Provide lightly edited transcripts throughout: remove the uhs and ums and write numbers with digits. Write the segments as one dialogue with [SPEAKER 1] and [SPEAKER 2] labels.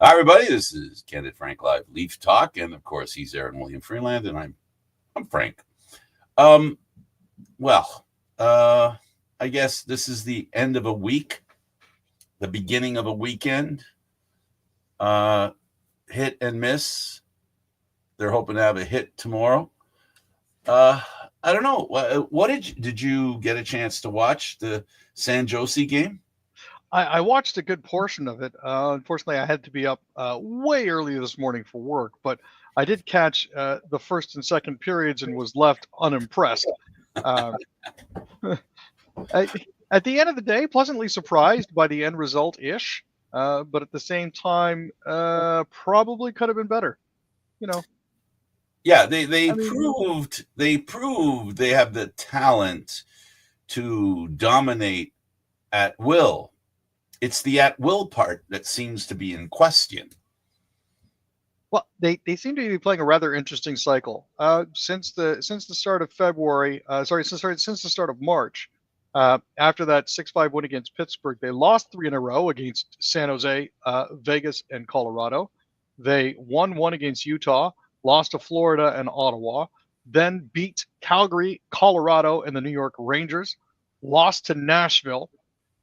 [SPEAKER 1] Hi, everybody. This is Candid Frank Live Leaf Talk, and of course, he's Aaron William Freeland, and I'm Frank. Well, I guess this is the end of a week, the beginning of a weekend. Hit and miss. They're hoping to have a hit tomorrow. I don't know. What did you get a chance to watch the San Jose game?
[SPEAKER 2] I watched a good portion of it. Unfortunately, I had to be up way early this morning for work, but I did catch the first and second periods and was left unimpressed. At the end of the day, pleasantly surprised by the end result-ish, but at the same time, probably could have been better.
[SPEAKER 1] Yeah, they proved they have the talent to dominate at will. It's the at will part that seems to be in question.
[SPEAKER 2] Well, they seem to be playing a rather interesting cycle. Since the start of February, since the start of March, after that 6-5 win against Pittsburgh, they lost 3 in a row against San Jose, Vegas, and Colorado. They won 1 against Utah, lost to Florida and Ottawa, then beat Calgary, Colorado, and the New York Rangers, lost to Nashville,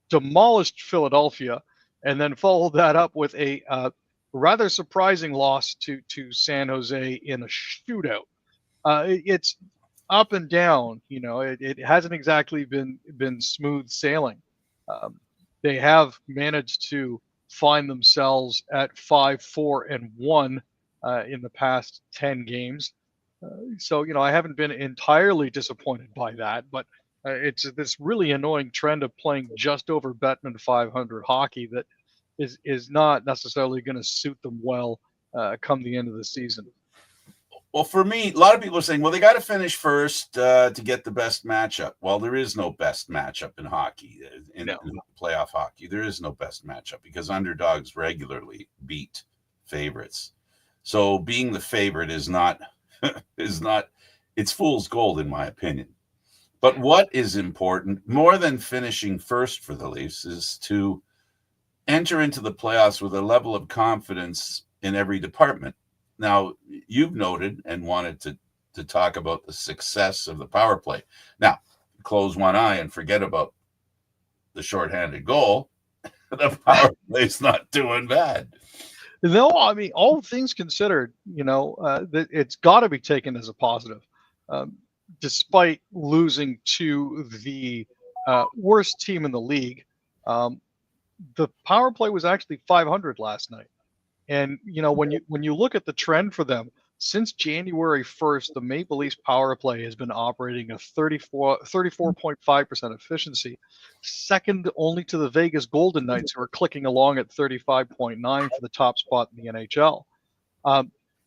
[SPEAKER 2] demolished Philadelphia, and then followed that up with a rather surprising loss to San Jose in a shootout. It's up and down. It hasn't exactly been smooth sailing. They have managed to find themselves at 5-4-1 in the past 10 games. So I haven't been entirely disappointed by that, but it's this really annoying trend of playing just over Bettman 500 hockey that is not necessarily going to suit them well come the end of the season.
[SPEAKER 1] Well, for me, a lot of people are saying, well, they got to finish first to get the best matchup. Well, there is no best matchup in hockey, in playoff hockey. There is no best matchup because underdogs regularly beat favorites. So being the favorite is not it's fool's gold, in my opinion. But what is important, more than finishing first for the Leafs, is to enter into the playoffs with a level of confidence in every department. Now, you've noted and wanted to talk about the success of the power play. Now, close one eye and forget about the shorthanded goal. The power play's not doing bad.
[SPEAKER 2] No, I mean, all things considered, it's got to be taken as a positive. Despite losing to the worst team in the league, the power play was actually 500 last night. And when you look at the trend for them since January 1st, the Maple Leafs power play has been operating a 34.5% efficiency, second only to the Vegas Golden Knights, who are clicking along at 35.9 for the top spot in the NHL.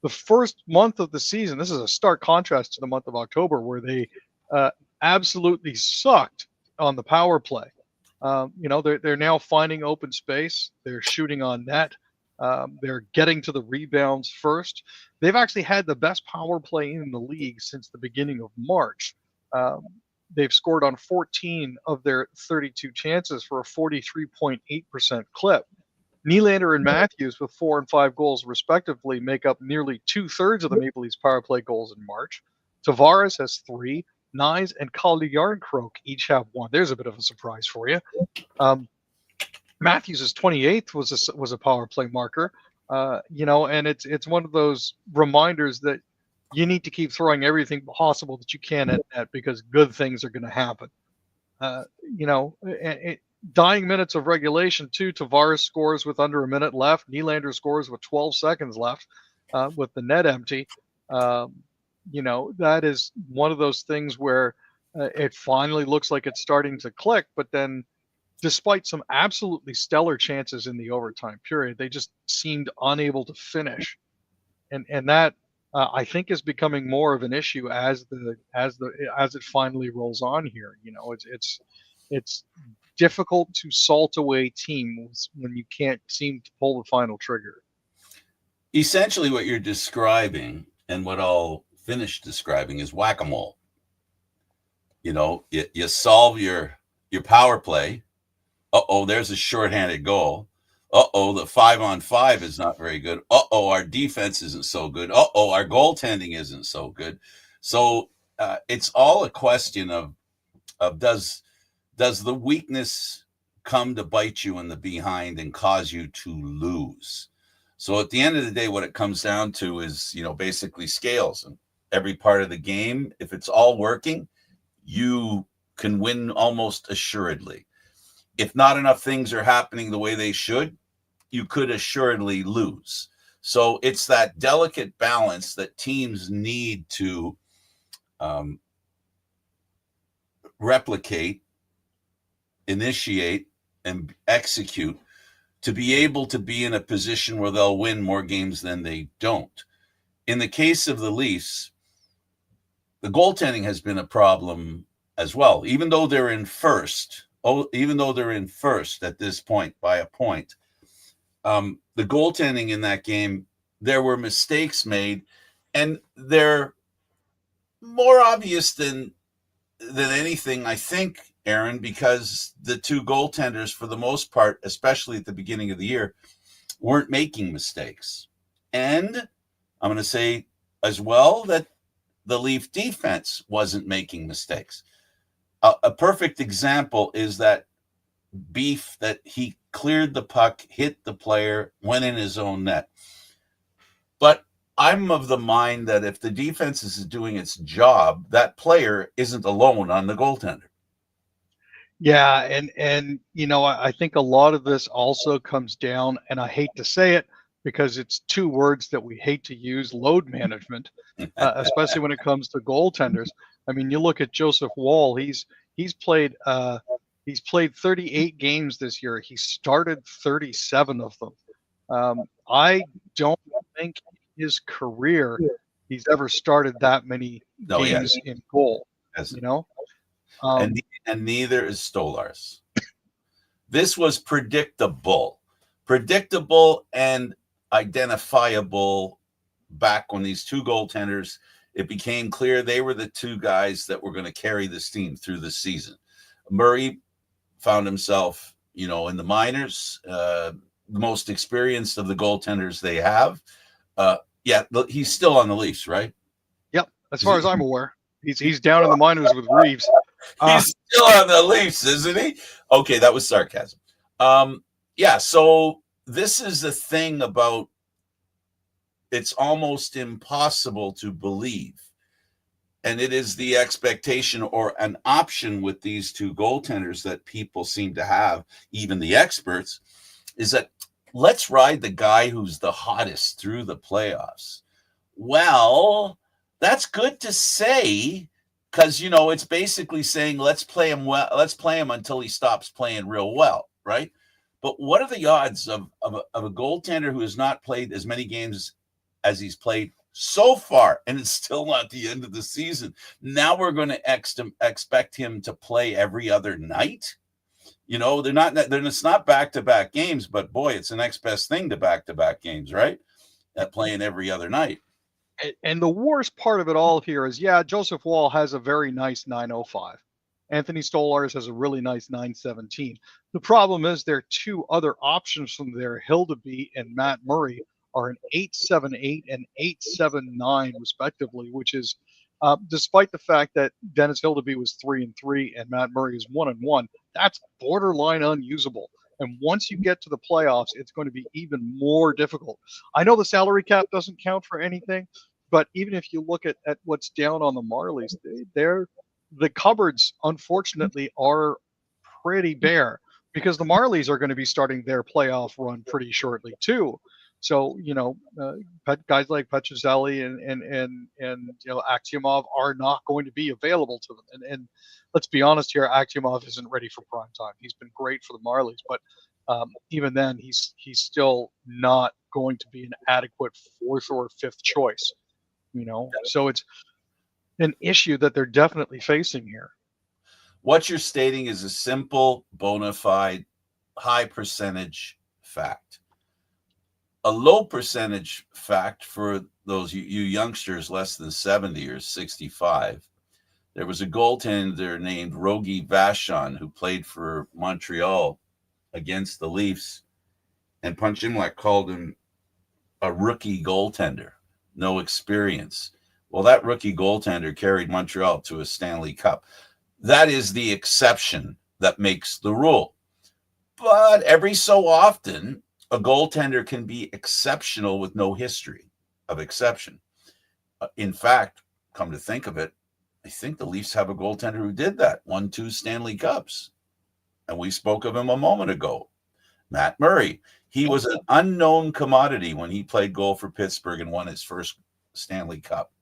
[SPEAKER 2] The first month of the season, this is a stark contrast to the month of October, where they absolutely sucked on the power play. They're now finding open space. They're shooting on net. They're getting to the rebounds first. They've actually had the best power play in the league since the beginning of March. They've scored on 14 of their 32 chances for a 43.8% clip. Nylander and Matthews, with 4 and 5 goals respectively, make up nearly 2/3 of the Maple Leafs power play goals in March. Tavares has 3. Nyes and Yarncroke each have 1. There's a bit of a surprise for you. Matthews' 28th was a power play marker, and it's one of those reminders that you need to keep throwing everything possible that you can at net because good things are going to happen. Dying minutes of regulation too. Tavares scores with under a minute left. Nylander scores with 12 seconds left, with the net empty. That is one of those things where it finally looks like it's starting to click, but then, despite some absolutely stellar chances in the overtime period, they just seemed unable to finish, and that I think is becoming more of an issue as it finally rolls on here. It's difficult to salt away teams when you can't seem to pull the final trigger.
[SPEAKER 1] Essentially, what you're describing, and what I'll finish describing, is whack-a-mole. You solve your power play. There's a shorthanded goal. Uh-oh, the 5-on-5 is not very good. Uh-oh, our defense isn't so good. Uh-oh, our goaltending isn't so good. So it's all a question of does the weakness come to bite you in the behind and cause you to lose? So at the end of the day, what it comes down to is, basically scales. And every part of the game, if it's all working, you can win almost assuredly. If not enough things are happening the way they should, you could assuredly lose. So it's that delicate balance that teams need to replicate, initiate, and execute to be able to be in a position where they'll win more games than they don't. In the case of the Leafs, the goaltending has been a problem as well, even though they're in first. Even though they're in first at this point by a point, the goaltending in that game, there were mistakes made, and they're more obvious than anything, I think, Aaron, because the two goaltenders, for the most part, especially at the beginning of the year, weren't making mistakes. And I'm going to say as well that the Leaf defense wasn't making mistakes. A perfect example is that beef that he cleared the puck, hit the player, went in his own net. But I'm of the mind that if the defense is doing its job, that player isn't alone on the goaltender.
[SPEAKER 2] Yeah, and I think a lot of this also comes down, and I hate to say it because it's two words that we hate to use: load management, especially when it comes to goaltenders. I mean, you look at Joseph Woll; he's played 38 games this year. He started 37 of them. I don't think in his career he's ever started that many games in goal.
[SPEAKER 1] And neither is Stolarz. This was predictable and identifiable back when these two goaltenders, it became clear they were the two guys that were going to carry this team through the season. Murray found himself, in the minors, the most experienced of the goaltenders they have. He's still on the Leafs, right?
[SPEAKER 2] Yep, as far as I'm aware. He's down in the minors with Reeves.
[SPEAKER 1] He's still on the Leafs, isn't he? Okay, that was sarcasm. So this is the thing about it's almost impossible to believe. And it is the expectation or an option with these two goaltenders that people seem to have, even the experts, is that let's ride the guy who's the hottest through the playoffs. Well, that's good to say, because it's basically saying let's play him well, let's play him until he stops playing real well, right? But what are the odds of a goaltender who has not played as many games as he's played so far, and it's still not the end of the season? Now we're going to expect him to play every other night. It's not back-to-back games, but boy, it's the next best thing to back-to-back games, right? At playing every other night.
[SPEAKER 2] And the worst part of it all here is, Joseph Woll has a very nice 905. Anthony Stolarz has a really nice 917. The problem is there are two other options from there. Hildeby and Matt Murray are an 878 and 879 respectively, which is despite the fact that Dennis Hildeby was 3-3 and Matt Murray is 1-1, that's borderline unusable. And once you get to the playoffs, it's going to be even more difficult. I know the salary cap doesn't count for anything, but even if you look at what's down on the Marlies, the cupboards, unfortunately, are pretty bare because the Marlies are going to be starting their playoff run pretty shortly too. So guys like Petrozelli and Axiomov are not going to be available to them. And let's be honest here, Axiomov isn't ready for prime time. He's been great for the Marlies, but even then, he's still not going to be an adequate fourth or fifth choice. So it's an issue that they're definitely facing here.
[SPEAKER 1] What you're stating is a simple, bona fide, high percentage fact. A low percentage fact for those you youngsters less than 70 or 65. There was a goaltender named Rogie Vachon who played for Montreal against the Leafs. and Punch Imlach called him a rookie goaltender, no experience. Well, that rookie goaltender carried Montreal to a Stanley Cup. That is the exception that makes the rule. But every so often, a goaltender can be exceptional with no history of exception. In fact, come to think of it, I think the Leafs have a goaltender who did that, won 2 Stanley Cups. And we spoke of him a moment ago, Matt Murray. He was an unknown commodity when he played goal for Pittsburgh and won his first Stanley Cup.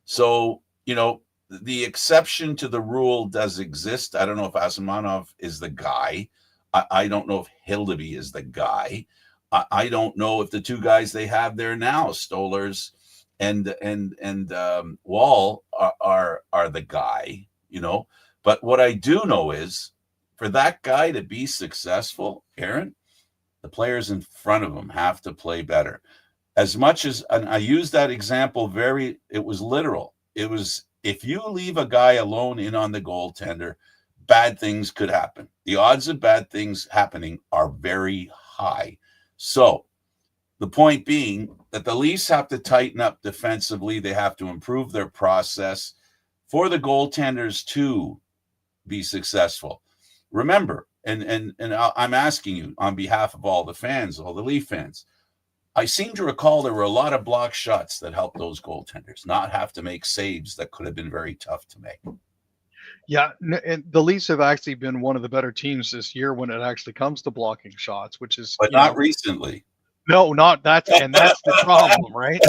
[SPEAKER 1] So, the exception to the rule does exist. I don't know if Asamonov is the guy. I don't know if Hildeby is the guy. I don't know if the two guys they have there now, Stolarz and Wall, are the guy, But what I do know is, for that guy to be successful, Aaron, the players in front of him have to play better. As much as, and I use that example it was literal. It was, if you leave a guy alone in on the goaltender, bad things could happen. The odds of bad things happening are very high. So the point being that the Leafs have to tighten up defensively. They have to improve their process for the goaltenders to be successful. Remember, and I'm asking you on behalf of all the fans, all the Leaf fans, I seem to recall there were a lot of block shots that helped those goaltenders not have to make saves that could have been very tough to make.
[SPEAKER 2] Yeah, and the Leafs have actually been one of the better teams this year when it actually comes to blocking shots, which is,
[SPEAKER 1] but not recently.
[SPEAKER 2] No, not that's the problem, right?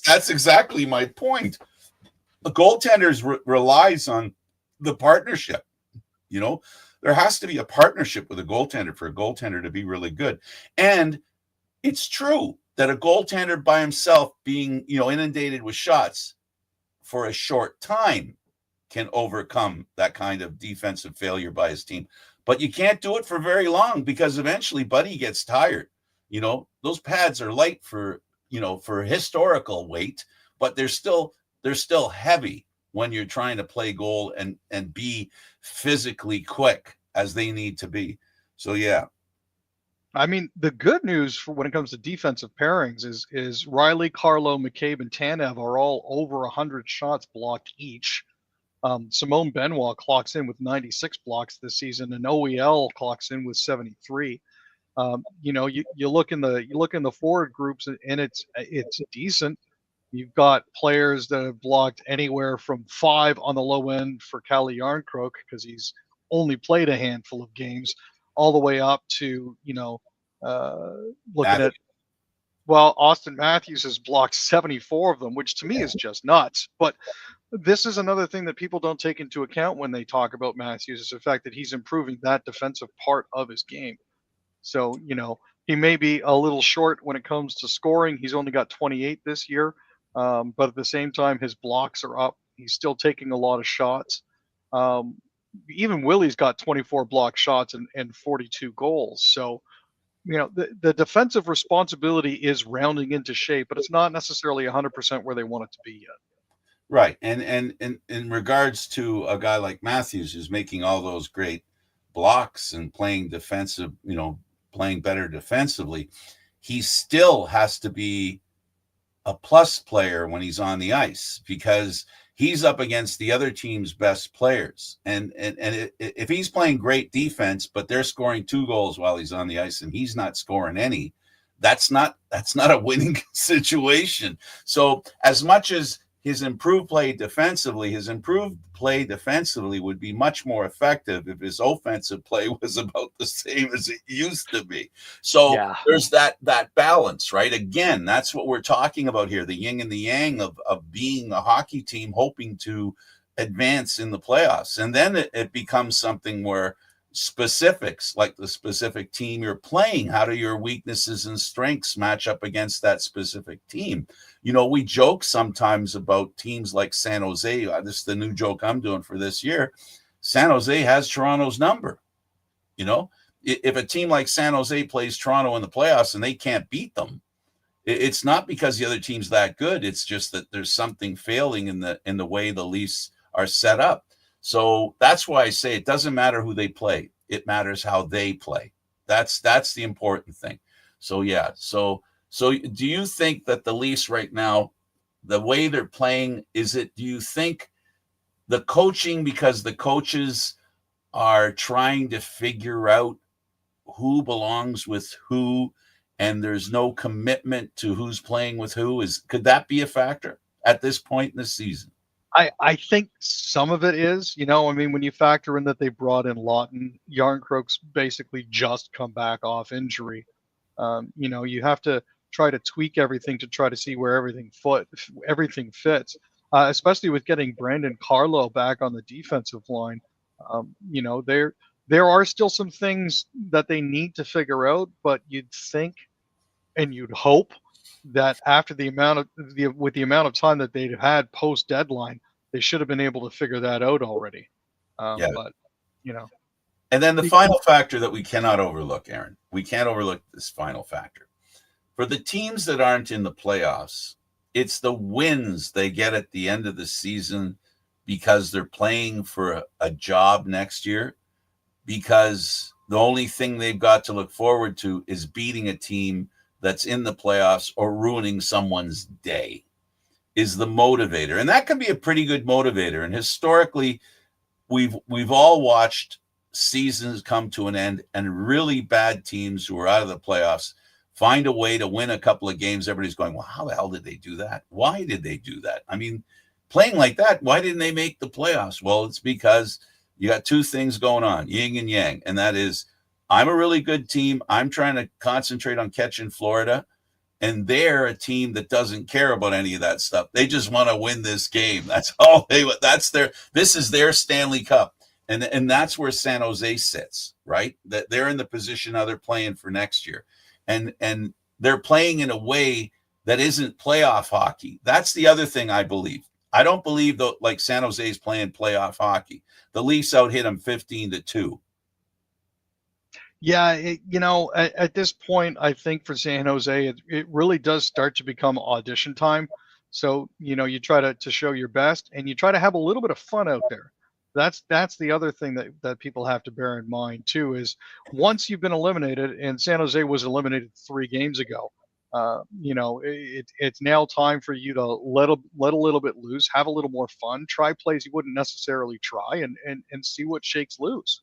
[SPEAKER 1] That's exactly my point. The goaltenders relies on the partnership. There has to be a partnership with a goaltender for a goaltender to be really good. And it's true that a goaltender by himself being, inundated with shots for a short time can overcome that kind of defensive failure by his team. But you can't do it for very long, because eventually Buddy gets tired. Those pads are light for historical weight, but they're still heavy when you're trying to play goal and be physically quick as they need to be. So, yeah.
[SPEAKER 2] I mean, the good news for when it comes to defensive pairings is Riley, Carlo, McCabe, and Tanev are all over 100 shots blocked each. Simone Benoit clocks in with 96 blocks this season, and OEL clocks in with 73. You look in the forward groups, and it's decent. You've got players that have blocked anywhere from 5 on the low end for Calle Yarncroke, because he's only played a handful of games, all the way up to looking at, Austin Matthews has blocked 74 of them, which to me is just nuts. But this is another thing that people don't take into account when they talk about Matthews, is the fact that he's improving that defensive part of his game. So, he may be a little short when it comes to scoring. He's only got 28 this year. But at the same time, his blocks are up. He's still taking a lot of shots. Even Willie's got 24 block shots and 42 goals. So, the defensive responsibility is rounding into shape, but it's not necessarily 100% where they want it to be yet.
[SPEAKER 1] Right. And in regards to a guy like Matthews, who's making all those great blocks and playing defensive, playing better defensively, he still has to be a plus player when he's on the ice, because he's up against the other team's best players. And if he's playing great defense, but they're scoring 2 goals while he's on the ice and he's not scoring any, that's not a winning situation. So as much as his improved play defensively would be much more effective if his offensive play was about the same as it used to be. So There's that balance, right? Again, that's what we're talking about here, the yin and the yang of being a hockey team hoping to advance in the playoffs. And then it becomes something where specifics, like the specific team you're playing, how do your weaknesses and strengths match up against that specific team? We joke sometimes about teams like San Jose. This is the new joke I'm doing for this year. San Jose has Toronto's number. If a team like San Jose plays Toronto in the playoffs and they can't beat them, it's not because the other team's that good. It's just that there's something failing in the way the Leafs are set up. So that's why I say it doesn't matter who they play. It matters how they play. That's the important thing. So yeah. So do you think that the Leafs right now, the way they're playing, do you think the coaching, because the coaches are trying to figure out who belongs with who, and there's no commitment to who's playing with who, could that be a factor at this point in the season?
[SPEAKER 2] I think some of it is, I mean, when you factor in that they brought in Lawton, Yarncroke's basically just come back off injury. You have to try to tweak everything to try to see where everything fits, especially with getting Brandon Carlo back on the defensive line. There are still some things that they need to figure out, but you'd think and you'd hope that after the amount of time that they'd had post deadline, they should have been able to figure that out already.
[SPEAKER 1] Yeah.
[SPEAKER 2] But
[SPEAKER 1] and then the final factor that we cannot overlook, Aaron, we can't overlook this final factor. For the teams that aren't in the playoffs, it's the wins they get at the end of the season because they're playing for a job next year, because the only thing they've got to look forward to is beating a team that's in the playoffs or ruining someone's day, is the motivator. And that can be a pretty good motivator. And historically, we've all watched seasons come to an end and really bad teams who are out of the playoffs find a way to win a couple of games. Everybody's going, well, how the hell did they do that? Why did they do that? I mean, playing like that, why didn't they make the playoffs? Well, it's because you got two things going on, yin and yang. And that is, I'm a really good team. I'm trying to concentrate on catching Florida. And they're a team that doesn't care about any of that stuff. They just want to win this game. That's all this is their Stanley Cup. And that's where San Jose sits, right? That they're in the position now they're playing for next year. And they're playing in a way that isn't playoff hockey. That's the other thing I believe. I don't believe that like San Jose is playing playoff hockey. The Leafs out hit them 15-2.
[SPEAKER 2] Yeah, at this point, I think for San Jose, it really does start to become audition time. So, you try to show your best and you try to have a little bit of fun out there. That's the other thing that people have to bear in mind too, is once you've been eliminated, and San Jose was eliminated 3 games ago, it's now time for you to let a little bit loose, have a little more fun, try plays you wouldn't necessarily try, and see what shakes loose.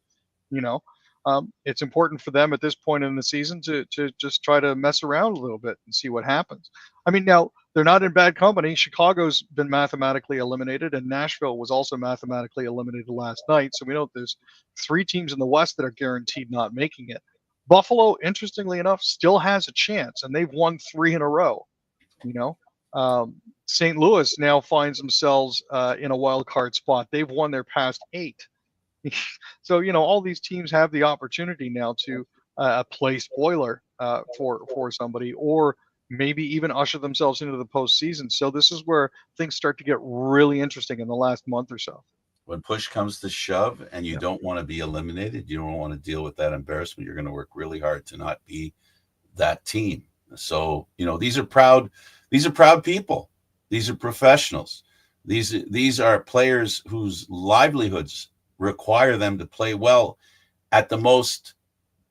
[SPEAKER 2] It's important for them at this point in the season to just try to mess around a little bit and see what happens. I mean, now they're not in bad company. Chicago's been mathematically eliminated, and Nashville was also mathematically eliminated last night. So we know there's 3 teams in the West that are guaranteed not making it. Buffalo, interestingly enough, still has a chance, and they've won 3 in a row. St. Louis now finds themselves in a wild card spot. They've won their past 8. So all these teams have the opportunity now to play spoiler for somebody, or maybe even usher themselves into the postseason. So this is where things start to get really interesting in the last month or so.
[SPEAKER 1] When push comes to shove and you don't want to be eliminated, you don't want to deal with that embarrassment, you're going to work really hard to not be that team. So, these are proud people. These are professionals. These are players whose livelihoods require them to play well at the most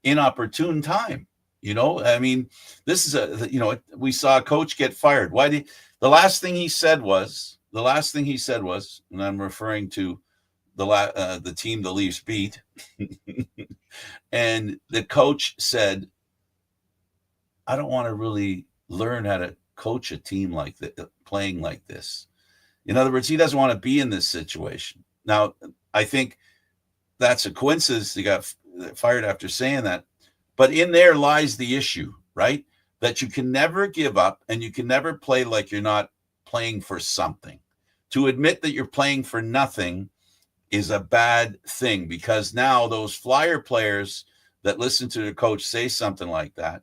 [SPEAKER 1] inopportune time. I mean, this is we saw a coach get fired. The last thing he said was, and I'm referring to the team the Leafs beat, and the coach said, I don't want to really learn how to coach a team like that, playing like this. In other words, he doesn't want to be in this situation. Now, I think that's a coincidence he got fired after saying that. But in there lies the issue, right? That you can never give up and you can never play like you're not playing for something. To admit that you're playing for nothing is a bad thing, because now those Flyer players that listen to their coach say something like that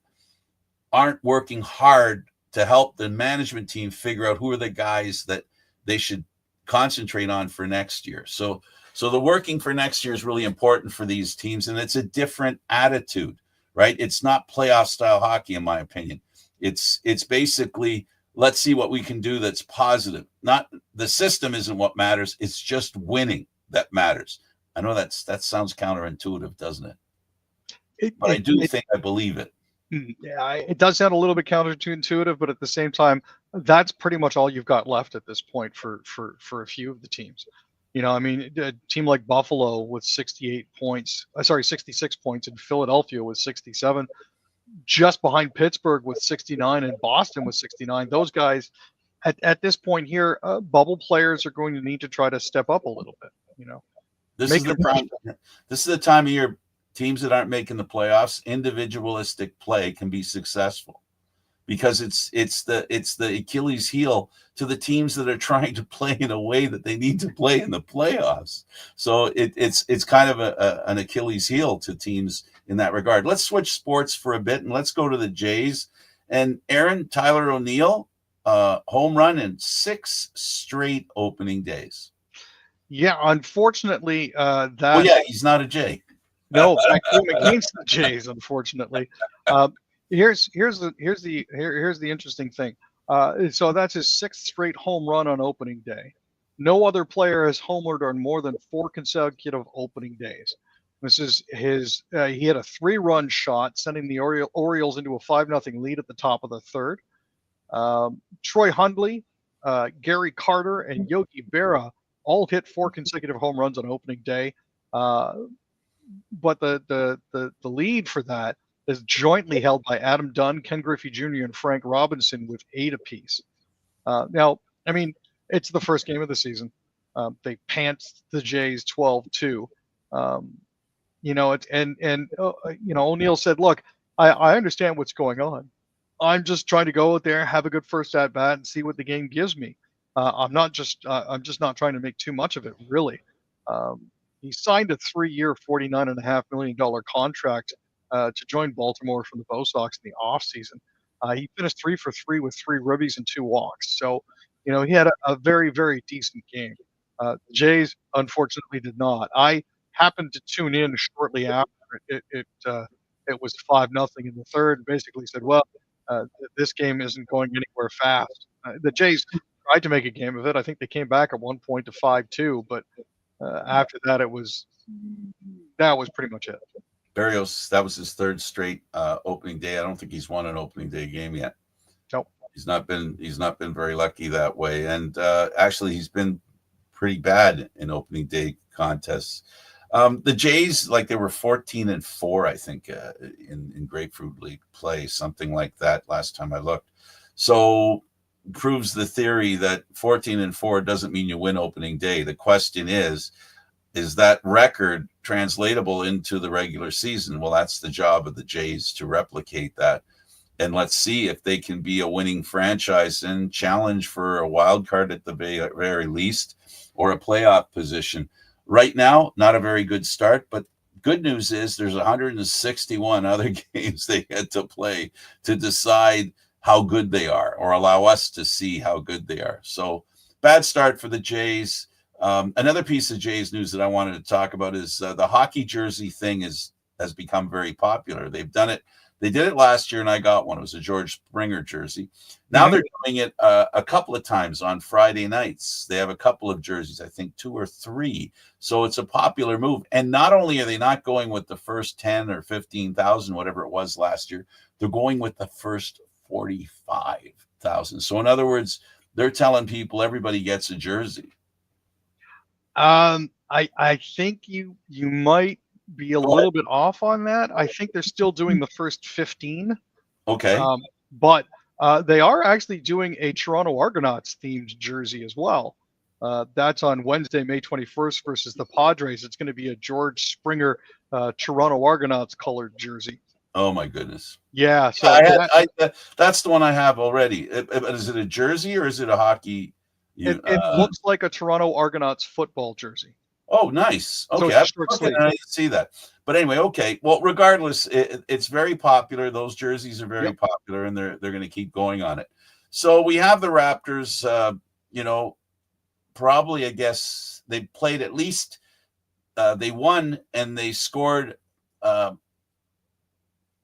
[SPEAKER 1] aren't working hard to help the management team figure out who are the guys that they should concentrate on for next year. So the working for next year is really important for these teams, and it's a different attitude, right? It's not playoff style hockey, in my opinion. It's basically, let's see what we can do that's positive. Not the system isn't what matters. It's just winning that matters. I know that sounds counterintuitive, doesn't it? But I do think I believe it.
[SPEAKER 2] Yeah, it does sound a little bit counterintuitive, but at the same time, that's pretty much all you've got left at this point for a few of the teams. I mean, a team like Buffalo with 68 points, 66 points, and Philadelphia with 67, just behind Pittsburgh with 69 and Boston with 69. Those guys, at this point here, bubble players are going to need to try to step up a little bit.
[SPEAKER 1] This is the time of year teams that aren't making the playoffs, individualistic play can be successful because it's the Achilles heel to the teams that are trying to play in a way that they need to play in the playoffs. So it's kind of an Achilles heel to teams in that regard. Let's switch sports for a bit and let's go to the Jays. And Aaron, Tyler O'Neill, home run in 6 straight opening days.
[SPEAKER 2] Yeah, unfortunately,
[SPEAKER 1] he's not a Jay.
[SPEAKER 2] No, I came against the Jays, unfortunately. Here's the interesting thing. So that's his 6th straight home run on opening day. No other player has homered on more than 4 consecutive opening days. This is his. He had a 3-run shot, sending the Orioles into a 5-0 lead at the top of the 3rd. Troy Hundley, Gary Carter, and Yogi Berra all hit 4 consecutive home runs on opening day. But the lead for that is jointly held by Adam Dunn, Ken Griffey Jr., and Frank Robinson with 8 apiece. Now, I mean, it's the first game of the season. They pantsed the Jays 12-2. O'Neill said, "Look, I understand what's going on. I'm just trying to go out there, have a good first at bat, and see what the game gives me. I'm just not trying to make too much of it, really." He signed a 3-year, $49.5 million contract to join Baltimore from the Bo Sox in the offseason. He finished 3 for 3 with 3 ribbies and 2 walks. So, he had a very, very decent game. The Jays, unfortunately, did not. I happened to tune in shortly after it was 5-0 in the 3rd, and basically said, well, this game isn't going anywhere fast. The Jays tried to make a game of it. I think they came back at one point to 5-2, but after that, that was pretty much it.
[SPEAKER 1] Berrios, that was his 3rd straight opening day. I don't think he's won an opening day game yet.
[SPEAKER 2] Nope.
[SPEAKER 1] He's not been very lucky that way. And actually, he's been pretty bad in opening day contests. The Jays, they were 14-4, I think, in Grapefruit League play, something like that last time I looked. So proves the theory that 14-4 doesn't mean you win opening day. The question is that record translatable into the regular season? Well, that's the job of the Jays to replicate that. And let's see if they can be a winning franchise and challenge for a wild card at the very least, or a playoff position. Right now, not a very good start, but good news is there's 161 other games they had to play to decide how good they are, or allow us to see how good they are. So bad start for the Jays. Another piece of Jays news that I wanted to talk about is the hockey jersey thing has become very popular. They've done it. They did it last year, and I got one. It was a George Springer jersey. Now they're doing it a couple of times on Friday nights. They have a couple of jerseys, I think 2 or 3. So it's a popular move. And not only are they not going with the first 10 or 15,000, whatever it was last year, they're going with the first 45,000. So in other words, they're telling people everybody gets a jersey.
[SPEAKER 2] I think you might be a little bit off on that. I think they're still doing the first 15.
[SPEAKER 1] Okay.
[SPEAKER 2] But they are actually doing a Toronto Argonauts themed jersey as well. That's on Wednesday, May 21st versus the Padres. It's going to be a George Springer Toronto Argonauts colored jersey.
[SPEAKER 1] Oh my goodness.
[SPEAKER 2] Yeah. So
[SPEAKER 1] that's the one I have already. Is it a jersey or is it a hockey?
[SPEAKER 2] It looks like a Toronto Argonauts football jersey.
[SPEAKER 1] Oh, nice. Okay,
[SPEAKER 2] So
[SPEAKER 1] I didn't see that. But anyway, okay. Well, regardless, it's very popular. Those jerseys are very popular, and they're going to keep going on it. So we have the Raptors. Probably, I guess they played at least. They won and they scored the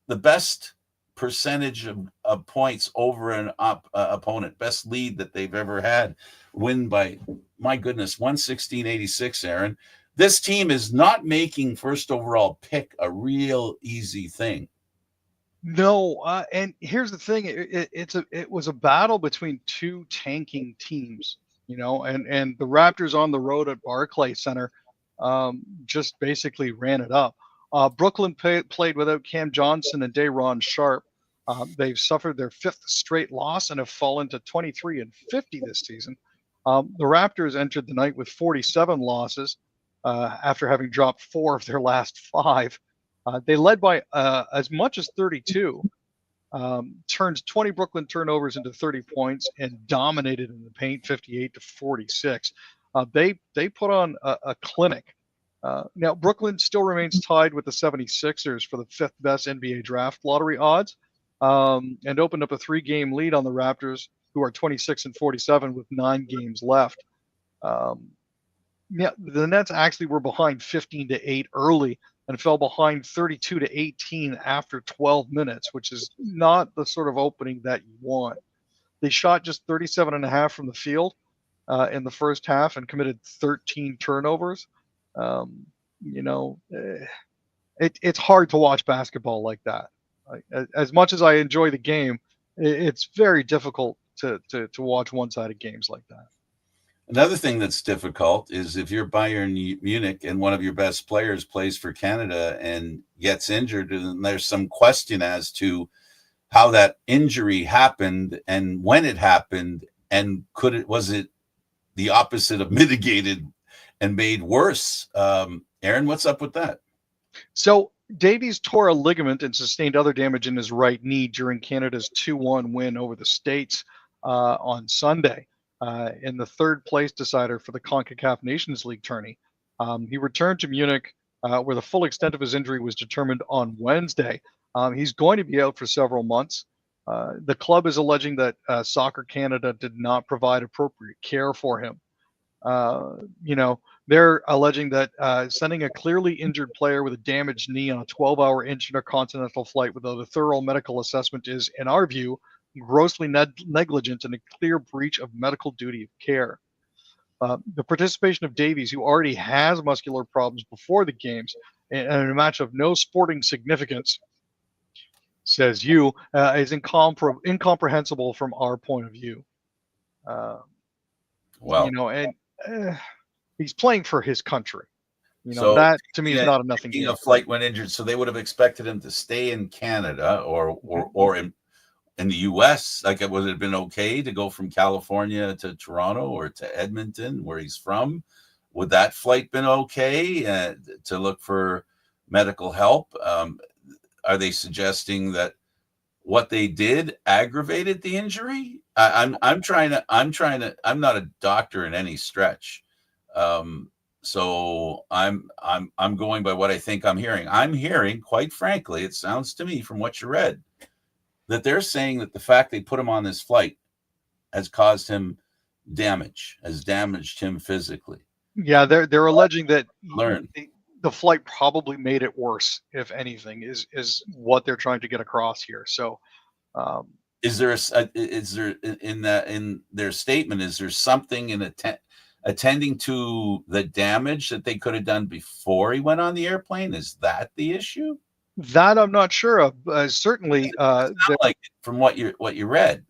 [SPEAKER 1] best percentage of points over an opponent, best lead that they've ever had. Win by, my goodness, 116-86, Aaron. This team is not making first overall pick a real easy thing.
[SPEAKER 2] No, and here's the thing: it was a battle between two tanking teams, and the Raptors on the road at Barclays Center just basically ran it up. Brooklyn played without Cam Johnson and Day'Ron Sharp. They've suffered their fifth straight loss and have fallen to 23-50 this season. The Raptors entered the night with 47 losses after having dropped 4 of their last 5. They led by as much as 32, turned 20 Brooklyn turnovers into 30 points, and dominated in the paint 58-46. They put on a clinic. Now, Brooklyn still remains tied with the 76ers for the 5th best NBA draft lottery odds, and opened up a 3-game lead on the Raptors, who are 26-47 with 9 games left. Yeah, the Nets actually were behind 15-8 early and fell behind 32-18 after 12 minutes, which is not the sort of opening that you want. They shot just 37.5% from the field in the first half and committed 13 turnovers. It's hard to watch basketball like that. As much as I enjoy the game, it's very difficult to watch one-sided games like that.
[SPEAKER 1] Another thing that's difficult is if you're Bayern Munich and one of your best players plays for Canada and gets injured, and there's some question as to how that injury happened and when it happened, and was it the opposite of mitigated and made worse? Aaron, what's up with that?
[SPEAKER 2] So Davies tore a ligament and sustained other damage in his right knee during Canada's 2-1 win over the States on Sunday. In the third place decider for the CONCACAF Nations League tourney. He returned to Munich, where the full extent of his injury was determined on Wednesday. He's going to be out for several months. The club is alleging that Soccer Canada did not provide appropriate care for him. They're alleging that sending a clearly injured player with a damaged knee on a 12-hour intercontinental flight without a thorough medical assessment is, in our view, grossly negligent and a clear breach of medical duty of care. The participation of Davies, who already has muscular problems before the games, in a match of no sporting significance, says you, is incomprehensible from our point of view. He's playing for his country. So that to me is not a nothing game.
[SPEAKER 1] A flight when injured, so they would have expected him to stay in Canada or in the U.S. Like, would it have been okay to go from California to Toronto or to Edmonton, where he's from? Would that flight been okay to look for medical help? Are they suggesting that what they did aggravated the injury? I'm not a doctor in any stretch. So I'm going by what I think I'm hearing. I'm hearing, quite frankly, it sounds to me from what you read, that they're saying that the fact they put him on this flight has caused him damage, has damaged him physically.
[SPEAKER 2] Yeah, they're alleging that the flight probably made it worse, if anything, is what they're trying to get across here. So,
[SPEAKER 1] is there in their statement? Is there something in attending to the damage that they could have done before he went on the airplane? Is that the issue?
[SPEAKER 2] That I'm not sure of. Certainly,
[SPEAKER 1] like from what you read.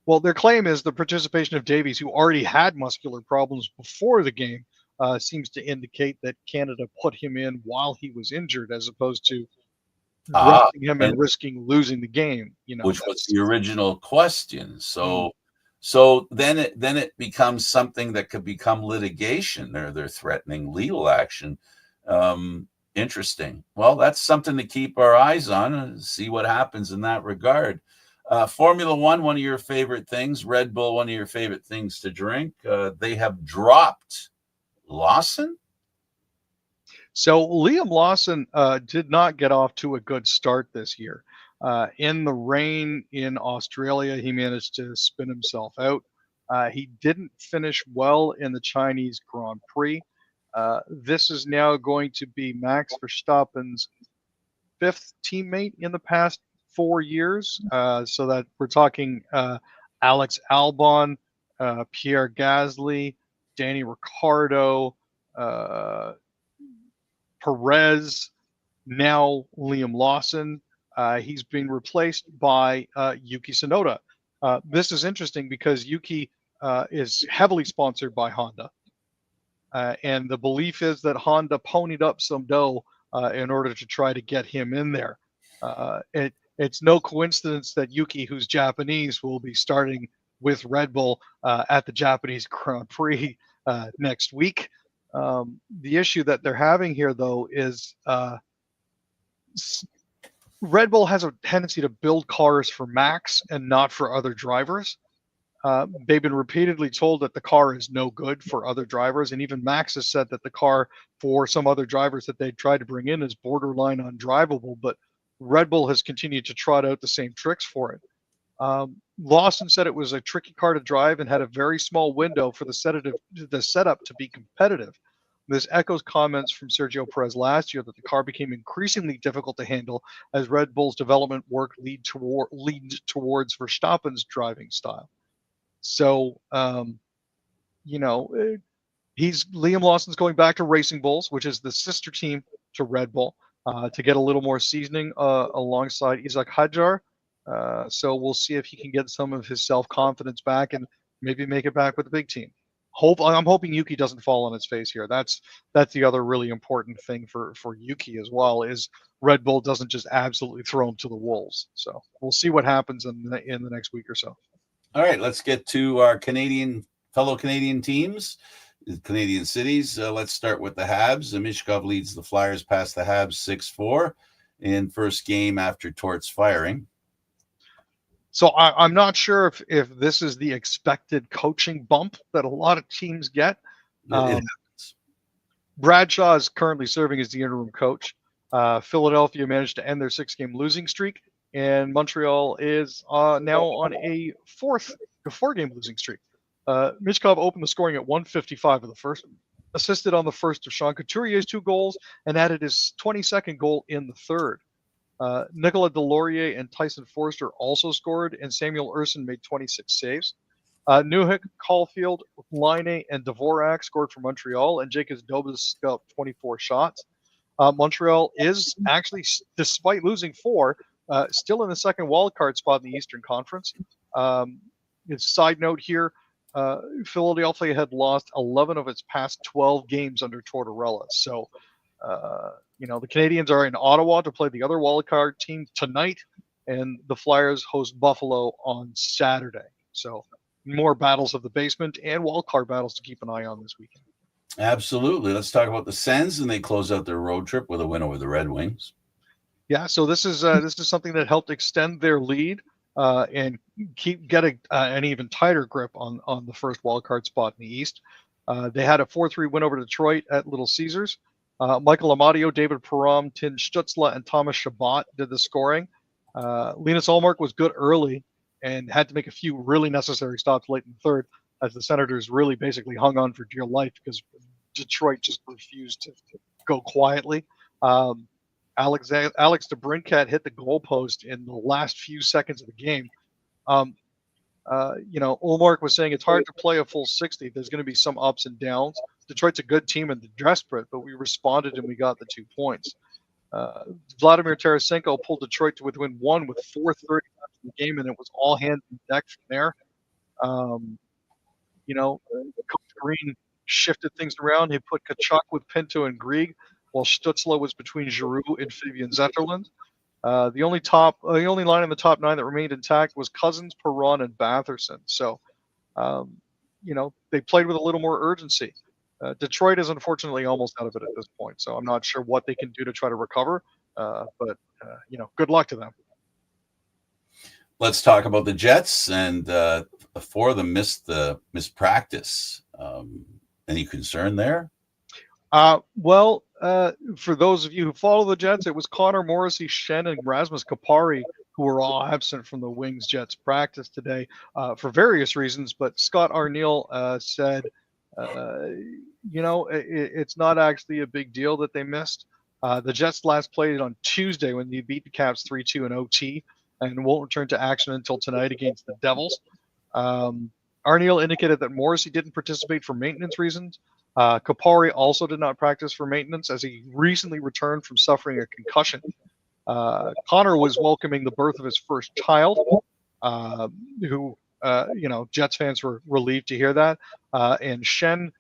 [SPEAKER 2] Well, their claim is the participation of Davies, who already had muscular problems before the game, seems to indicate that Canada put him in while he was injured, as opposed to resting him and risking losing the game.
[SPEAKER 1] Which was the original question. So then it becomes something that could become litigation. They're threatening legal action. Interesting. Well, that's something to keep our eyes on and see what happens in that regard. Formula One, one of your favorite things. Red Bull, one of your favorite things to drink. They have dropped Lawson.
[SPEAKER 2] So Liam Lawson did not get off to a good start this year. In the rain in Australia, he managed to spin himself out. He didn't finish well in the Chinese Grand Prix. This is now going to be Max Verstappen's 5th teammate in the past 4 years. So that we're talking Alex Albon, Pierre Gasly, Danny Ricciardo, Perez, now Liam Lawson. He's been replaced by Yuki Tsunoda. This is interesting because Yuki is heavily sponsored by Honda. And the belief is that Honda ponied up some dough in order to try to get him in there. It's no coincidence that Yuki, who's Japanese, will be starting with Red Bull at the Japanese Grand Prix next week. The issue that they're having here, though, is Red Bull has a tendency to build cars for Max and not for other drivers. They've been repeatedly told that the car is no good for other drivers, and even Max has said that the car for some other drivers that they tried to bring in is borderline undrivable, but Red Bull has continued to trot out the same tricks for it. Lawson said it was a tricky car to drive and had a very small window for the setup to be competitive. This echoes comments from Sergio Perez last year that the car became increasingly difficult to handle as Red Bull's development work lead towards Verstappen's driving style. So, Liam Lawson's going back to Racing Bulls, which is the sister team to Red Bull, to get a little more seasoning alongside Isaac Hadjar. So we'll see if he can get some of his self-confidence back and maybe make it back with the big team. I'm hoping Yuki doesn't fall on his face here. That's the other really important thing for Yuki as well, is Red Bull doesn't just absolutely throw him to the wolves. So we'll see what happens in the next week or so.
[SPEAKER 1] All right, let's get to our fellow Canadian teams, Canadian cities. Let's start with the Habs. Mishkov leads the Flyers past the Habs 6-4 in first game after Tort's firing.
[SPEAKER 2] So I'm not sure if this is the expected coaching bump that a lot of teams get. Bradshaw is currently serving as the interim coach. Philadelphia managed to end their 6-game losing streak, and Montreal is now on a four-game losing streak. Mishkov opened the scoring at 1:55 of the first, assisted on the first of Sean Couturier's 2 goals, and added his 22nd goal in the third. Nicolas Deslauriers and Tyson Forster also scored, and Samuel Urson made 26 saves. Newhook, Caulfield, Laine, and Dvorak scored for Montreal, and Jacobs Dobas got 24 shots. Montreal is actually, despite losing 4, still in the second wildcard spot in the Eastern Conference. Side note here, Philadelphia had lost 11 of its past 12 games under Tortorella. So, the Canadians are in Ottawa to play the other wildcard team tonight, and the Flyers host Buffalo on Saturday. So more battles of the basement and wildcard battles to keep an eye on this weekend.
[SPEAKER 1] Absolutely. Let's talk about the Sens, and they close out their road trip with a win over the Red Wings.
[SPEAKER 2] Yeah, so this is something that helped extend their lead and keep getting an even tighter grip on the first wildcard spot in the East. They had a 4-3 win over Detroit at Little Caesars. Michael Amadio, David Perron, Tim Stutzla, and Thomas Chabot did the scoring. Linus Ullmark was good early and had to make a few really necessary stops late in the third, as the Senators really basically hung on for dear life because Detroit just refused to go quietly. Alex DeBrincat hit the goalpost in the last few seconds of the game. Ullmark was saying it's hard to play a full 60. There's going to be some ups and downs. Detroit's a good team and they're desperate, but we responded and we got the 2 points. Vladimir Tarasenko pulled Detroit to within 1 with 4:30 left in the game, and it was all hands on deck from there. Coach Green shifted things around. He put Kachuk with Pinto and Grieg, while Stutzla was between Giroux and Fabian Zetterlund. The only line in the top 9 that remained intact was Cousins, Perron, and Batherson. So, they played with a little more urgency. Detroit is unfortunately almost out of it at this point, so I'm not sure what they can do to try to recover. But good luck to them.
[SPEAKER 1] Let's talk about the Jets, and 4 of them missed practice. Any concern there?
[SPEAKER 2] For those of you who follow the Jets, it was Connor Morrissey, Shen, and Rasmus Kapari who were all absent from the Wings Jets practice today for various reasons. But Scott Arniel said, it's not actually a big deal that they missed. The Jets last played on Tuesday when they beat the Caps 3-2 in OT and won't return to action until tonight against the Devils. Arniel indicated that Morrissey didn't participate for maintenance reasons. Kapari also did not practice for maintenance as he recently returned from suffering a concussion. Connor was welcoming the birth of his first child, who, Jets fans were relieved to hear that. And Shen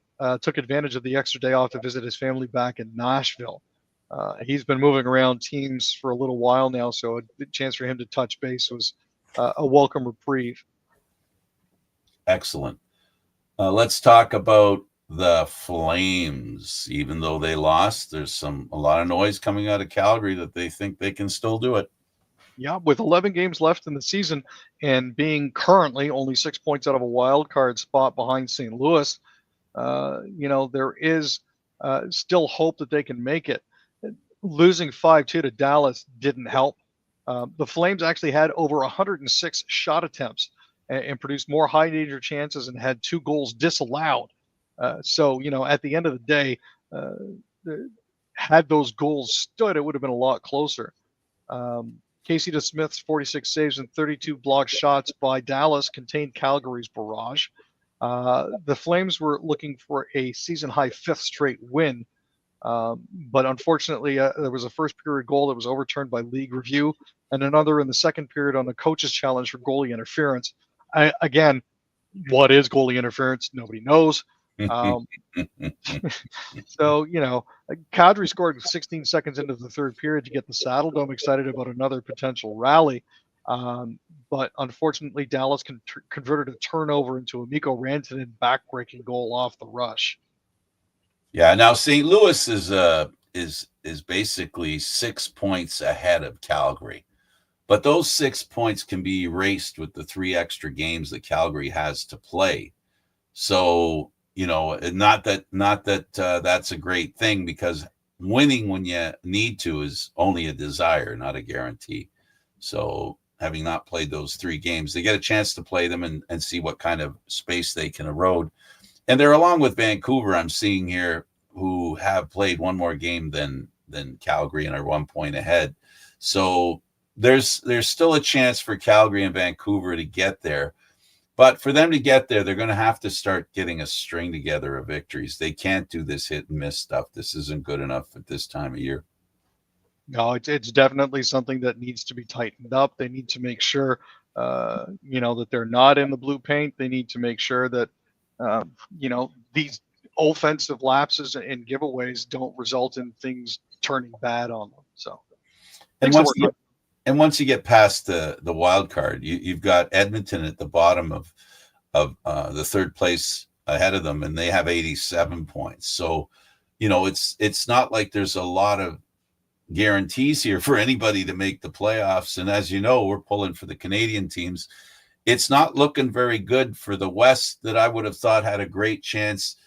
[SPEAKER 2] took advantage of the extra day off to visit his family back in Nashville. He's been moving around teams for a little while now, so a chance for him to touch base was a welcome reprieve.
[SPEAKER 1] Excellent. Let's talk about the Flames. Even though they lost, there's a lot of noise coming out of Calgary that they think they can still do it.
[SPEAKER 2] Yeah, with 11 games left in the season and being currently only 6 points out of a wild card spot behind St. Louis, there is still hope that they can make it. Losing 5-2 to Dallas didn't help. The Flames actually had over 106 shot attempts and produced more high danger chances and had 2 goals disallowed. So, at the end of the day, had those goals stood, it would have been a lot closer. Casey DeSmith's 46 saves and 32 blocked shots by Dallas contained Calgary's barrage. The Flames were looking for a season-high 5th straight win, but unfortunately, there was a first-period goal that was overturned by league review and another in the second period on a coach's challenge for goalie interference. Again, what is goalie interference? Nobody knows. So, Kadri scored 16 seconds into the third period to get the Saddle Dome excited about another potential rally. But unfortunately, Dallas converted a turnover into a Mikko Rantanen backbreaking goal off the rush.
[SPEAKER 1] Yeah, now St. Louis is basically 6 points ahead of Calgary. But those 6 points can be erased with the 3 extra games that Calgary has to play. So, not that that's a great thing, because winning when you need to is only a desire, not a guarantee. So having not played those 3 games, they get a chance to play them and see what kind of space they can erode. And they're along with Vancouver, I'm seeing here, who have played 1 more game than Calgary and are 1 point ahead. So there's still a chance for Calgary and Vancouver to get there. But for them to get there, they're going to have to start getting a string together of victories. They can't do this hit and miss stuff. This isn't good enough at this time of year.
[SPEAKER 2] No, it's definitely something that needs to be tightened up. They need to make sure, that they're not in the blue paint. They need to make sure that, these offensive lapses and giveaways don't result in things turning bad on them. So,
[SPEAKER 1] and once you get past the wild card, you've got Edmonton at the bottom of the third place ahead of them, and they have 87 points. So, it's not like there's a lot of guarantees here for anybody to make the playoffs. And as you know, we're pulling for the Canadian teams. It's not looking very good for the West, that I would have thought had a great chance.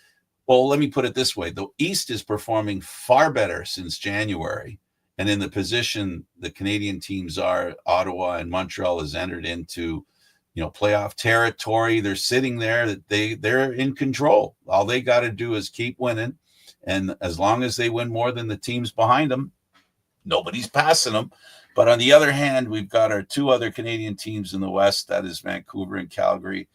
[SPEAKER 1] Well, let me put it this way. The East is performing far better since January. And in the position the Canadian teams are, Ottawa and Montreal has entered into, playoff territory. They're sitting there. They're in control. All they got to do is keep winning. And as long as they win more than the teams behind them, nobody's passing them. But on the other hand, we've got our 2 other Canadian teams in the West, that is Vancouver and Calgary.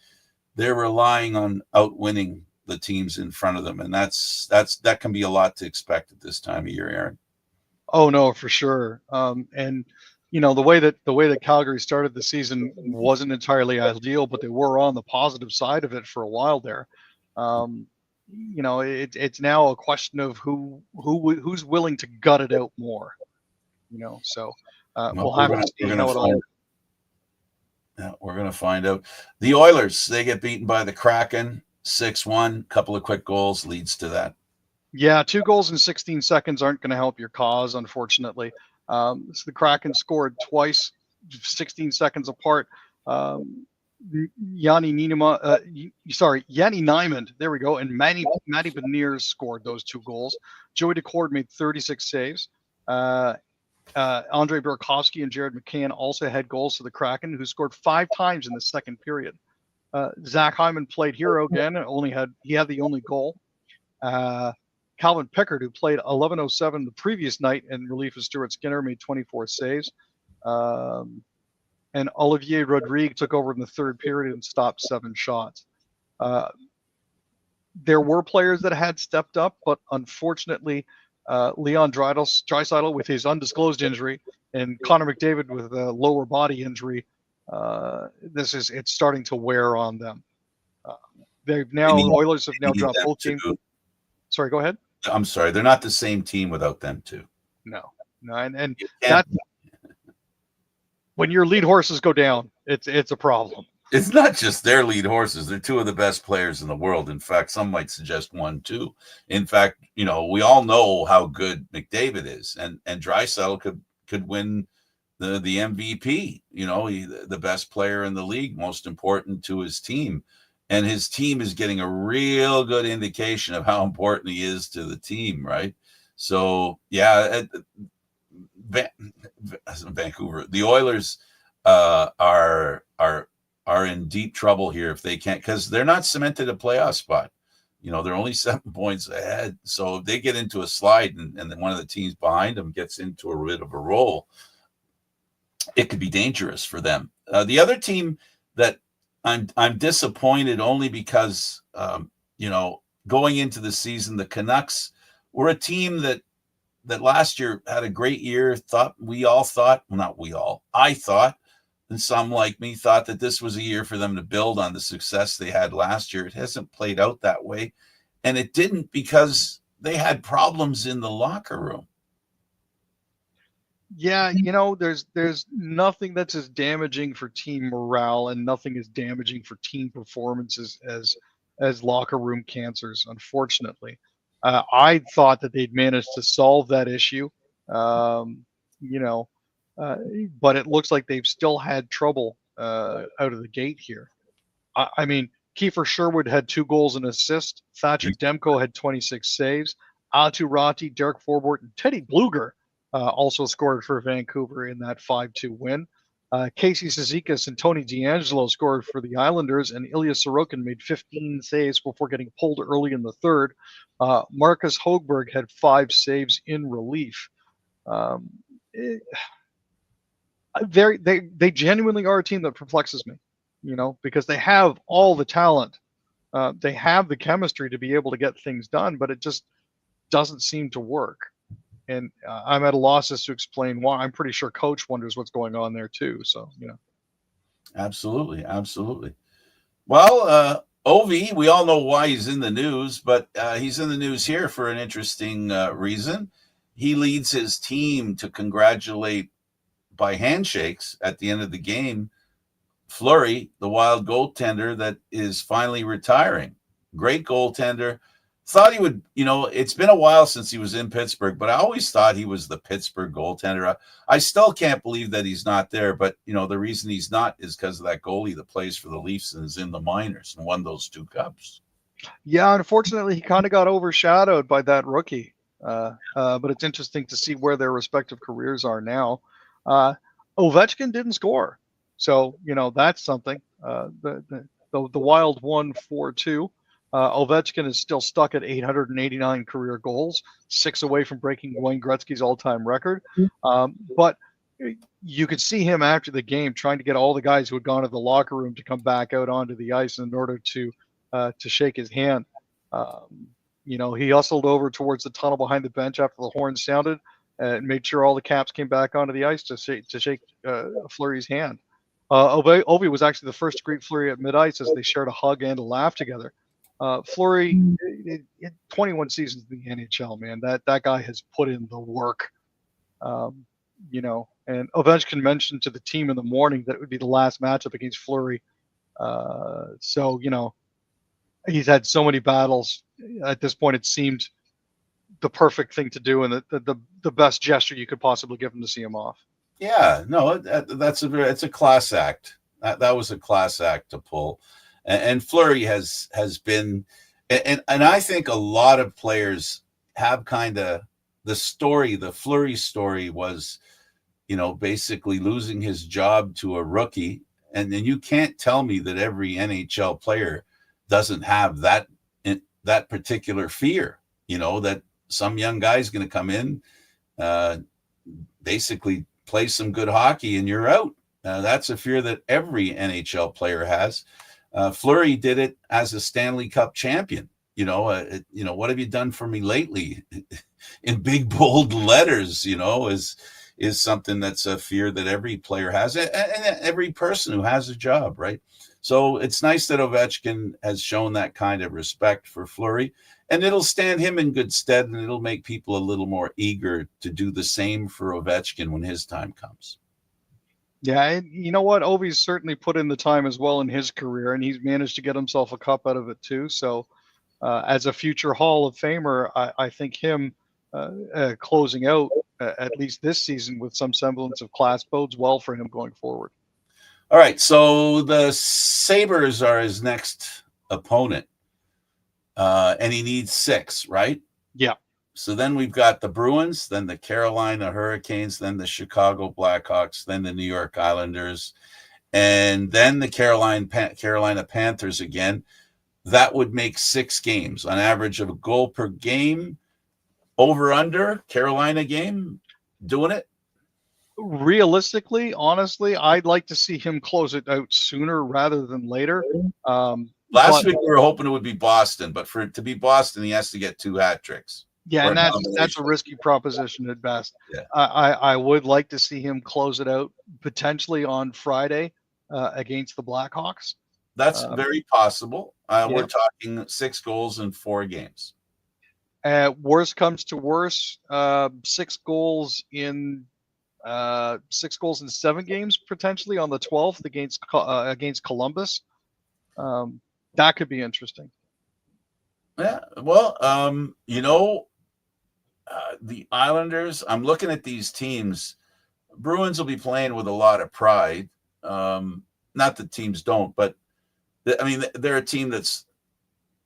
[SPEAKER 1] They're relying on outwinning the teams in front of them. And that can be a lot to expect at this time of year, Aaron.
[SPEAKER 2] Oh no, for sure. And the way that Calgary started the season wasn't entirely ideal, but they were on the positive side of it for a while there. It's now a question of who's willing to gut it out more. So we'll have to see how it all.
[SPEAKER 1] Yeah, we're going to find out. The Oilers, they get beaten by the Kraken 6-1. Couple of quick goals leads to that.
[SPEAKER 2] Yeah, 2 goals in 16 seconds aren't going to help your cause, unfortunately. So the Kraken scored twice, 16 seconds apart. Yanni Nyman, there we go, and Matty Beniers scored those 2 goals. Joey Decord made 36 saves. Andre Burakovsky and Jared McCann also had goals for the Kraken, who scored 5 times in the second period. Zach Hyman played hero again, he had the only goal. Calvin Pickard, who played 11:07 the previous night in relief of Stuart Skinner, made 24 saves. And Olivier Rodrigue took over in the third period and stopped 7 shots. There were players that had stepped up, but unfortunately, Leon Draisaitl with his undisclosed injury, and Connor McDavid with a lower body injury. It's starting to wear on them. Oilers have now dropped both games. Sorry, go ahead.
[SPEAKER 1] I'm sorry, they're not the same team without them too.
[SPEAKER 2] No, and that when your lead horses go down, it's a problem.
[SPEAKER 1] It's not just their lead horses; they're two of the best players in the world. In fact, some might suggest one too. In fact, we all know how good McDavid is, and Draisaitl could win the MVP. The best player in the league, most important to his team. And his team is getting a real good indication of how important he is to the team, right? So, yeah, Vancouver, the Oilers are in deep trouble here if they can't, because they're not cemented a playoff spot. They're only 7 points ahead. So if they get into a slide and then one of the teams behind them gets into a bit of a roll, it could be dangerous for them. The other team that I'm disappointed only because, going into the season, the Canucks were a team that last year had a great year. I thought, and some like me thought that this was a year for them to build on the success they had last year. It hasn't played out that way. And it didn't because they had problems in the locker room.
[SPEAKER 2] Yeah, there's nothing that's as damaging for team morale and nothing as damaging for team performances as locker room cancers, unfortunately. I thought that they'd managed to solve that issue, but it looks like they've still had trouble out of the gate here. I mean, Kiefer Sherwood had 2 goals and assists. Thatcher Demko had 26 saves. Aatu Ratti, Derek Forbort, and Teddy Bluger also scored for Vancouver in that 5-2 win. Casey Cizikas and Tony DeAngelo scored for the Islanders, and Ilya Sorokin made 15 saves before getting pulled early in the third. Marcus Hogberg had 5 saves in relief. They genuinely are a team that perplexes me, because they have all the talent. They have the chemistry to be able to get things done, but it just doesn't seem to work. And I'm at a loss as to explain why. I'm pretty sure Coach wonders what's going on there too. So,
[SPEAKER 1] Absolutely. Well, Ovi, we all know why he's in the news, but he's in the news here for an interesting reason. He leads his team to congratulate by handshakes at the end of the game Fleury, the Wild goaltender that is finally retiring. Great goaltender. Thought he would, it's been a while since he was in Pittsburgh, but I always thought he was the Pittsburgh goaltender. I still can't believe that he's not there, but, the reason he's not is because of that goalie that plays for the Leafs and is in the minors and won those 2 cups.
[SPEAKER 2] Yeah, unfortunately, he kind of got overshadowed by that rookie. But it's interesting to see where their respective careers are now. Ovechkin didn't score. So, that's something. The Wild won 4-2. Ovechkin is still stuck at 889 career goals, 6 away from breaking Wayne Gretzky's all-time record. But you could see him after the game trying to get all the guys who had gone to the locker room to come back out onto the ice in order to shake his hand. He hustled over towards the tunnel behind the bench after the horn sounded and made sure all the Caps came back onto the ice to shake Fleury's hand. Ovi was actually the first to greet Fleury at mid-ice as they shared a hug and a laugh together. Fleury, 21 seasons in the NHL, man. That guy has put in the work, and Ovechkin mentioned to the team in the morning that it would be the last matchup against Fleury. So he's had so many battles. At this point, it seemed the perfect thing to do and the best gesture you could possibly give him to see him off.
[SPEAKER 1] Yeah, no, it's a class act. That was a class act to pull. And Fleury has been, and I think a lot of players have kind of the Fleury story was, basically losing his job to a rookie. And then you can't tell me that every NHL player doesn't have that particular fear, that some young guy's going to come in, basically play some good hockey and you're out. That's a fear that every NHL player has. Fleury did it as a Stanley Cup champion. what have you done for me lately? In big bold letters, is something that's a fear that every player has, and every person who has a job, right? So it's nice that Ovechkin has shown that kind of respect for Fleury, and it'll stand him in good stead, and it'll make people a little more eager to do the same for Ovechkin when his time comes.
[SPEAKER 2] Yeah, and you know what? Ovi's certainly put in the time as well in his career, and he's managed to get himself a cup out of it too. So, as a future Hall of Famer, I think him closing out at least this season with some semblance of class bodes well for him going forward.
[SPEAKER 1] All right, so the Sabres are his next opponent, and he needs 6, right?
[SPEAKER 2] Yeah.
[SPEAKER 1] So then we've got the Bruins, then the Carolina Hurricanes, then the Chicago Blackhawks, then the New York Islanders, and then the Carolina Panthers again. That would make 6 games, on average of a goal per game. Over under, Carolina game, doing it?
[SPEAKER 2] Realistically, honestly, I'd like to see him close it out sooner rather than later.
[SPEAKER 1] Last week we were hoping it would be Boston, but for it to be Boston, he has to get 2 hat tricks.
[SPEAKER 2] Yeah, and that's a risky proposition at best. Yeah. I would like to see him close it out potentially on Friday against the Blackhawks.
[SPEAKER 1] That's very possible. We're talking 6 goals in 4 games.
[SPEAKER 2] Worst comes to worst, 6 goals in 7 games potentially on the 12th against Columbus. That could be interesting.
[SPEAKER 1] Yeah, well, the Islanders, I'm looking at these teams. Bruins will be playing with a lot of pride. Not that teams don't, but they're a team that's,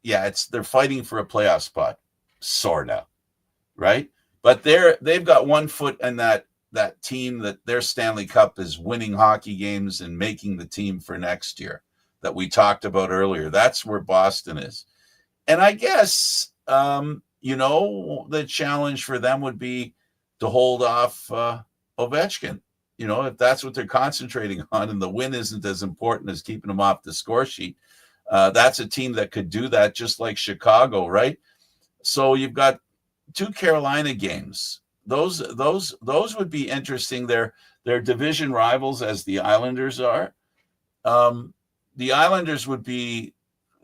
[SPEAKER 1] they're fighting for a playoff spot, sort of, right? But they've got one foot in that team that their Stanley Cup is winning hockey games and making the team for next year that we talked about earlier. That's where Boston is. And I guess, the challenge for them would be to hold off Ovechkin. If that's what they're concentrating on and the win isn't as important as keeping them off the score sheet, that's a team that could do that, just like Chicago, right? So you've got 2 Carolina games. Those would be interesting. They're division rivals, as the Islanders are. The Islanders would be